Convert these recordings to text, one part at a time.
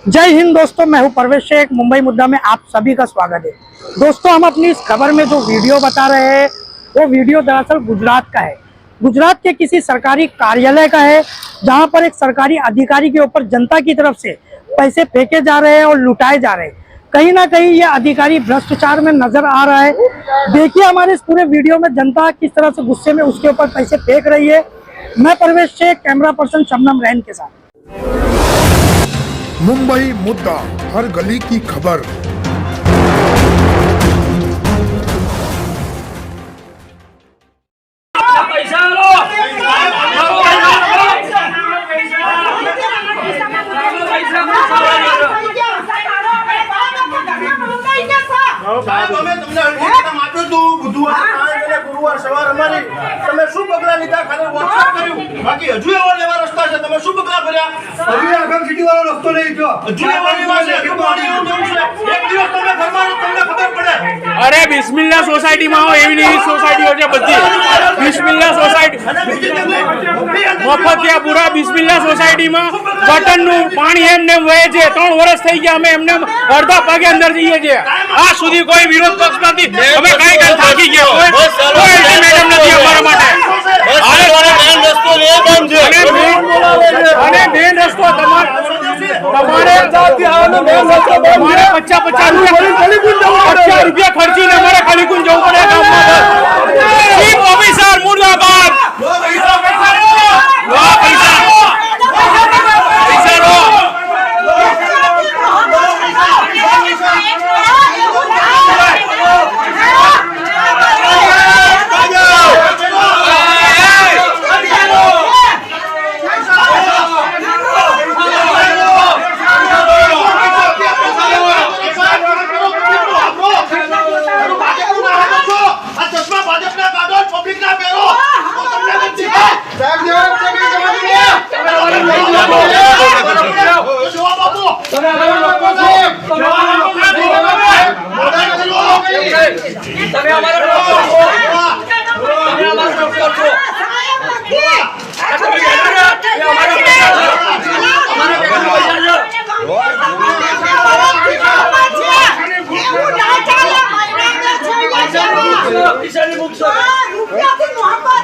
जय हिंद दोस्तों, मैं हूं परवेश शेख। मुंबई मुद्दा में आप सभी का स्वागत है। दोस्तों, हम अपनी इस खबर में जो वीडियो बता रहे हैं वो वीडियो दरअसल गुजरात का है। गुजरात के किसी सरकारी कार्यालय का है, जहां पर एक सरकारी अधिकारी के ऊपर जनता की तरफ से पैसे फेंके जा रहे हैं और लुटाए जा रहे हैं। कहीं ना कहीं ये अधिकारी भ्रष्टाचार में नजर आ रहा है। देखिए हमारे इस पूरे वीडियो में जनता किस तरह से गुस्से में उसके ऊपर पैसे फेंक रही है। मैं परवेश शेख, कैमरा पर्सन शबनम रैन के साथ। मुंबई मुद्दा, हर गली की खबर। ગુરુવાર સવાર અમારી તમે શું પગલા લીધા? ખાલી વોટ્સએપ કર્યું, બાકી હજુ એવો લેવા રસ્તા છે. તમે શું પગલા ભર્યા? હજુ આગળ સિટી વાળો રસ્તો નહીં ગયો. હજુ એવો લેવા છે, હજુ પાણી એવું જવું છે. એક દિવસ તમે ફરવાનો તમને ખબર પડે. અરે બિસ્મિલ્લા સોસાયટીમાં આવો, એવી એવી સોસાયટીઓ છે બધી. બિસ્મિલ્લા સોસાયટી મફતિયાપુરા બિસ્મિલ્લા સોસાયટીમાં ગટરનું પાણી એમને વહે છે. 3 વર્ષ થઈ ગયા, અમે એમને અડધા પગે અંદર જઈએ છીએ. આ સુધી કોઈ વિરોધ પક્ષ નથી. અમે કઈ થાકી ગયા, કોઈ મેડમ નથી અમારા માટે. અને મેન રસ્તો તમારે 50 રૂપિયા ખર્ચીને અમારે કલીકુંજ જવું પડે ગામમાં. ચીફ ઓફિસર મુર્દાબાદ.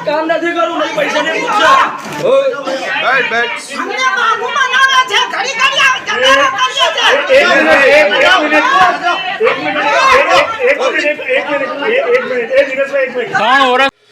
કામ નથી કરવું, નહીં પૈસા નહીં પૂછો. એક મિનિટ.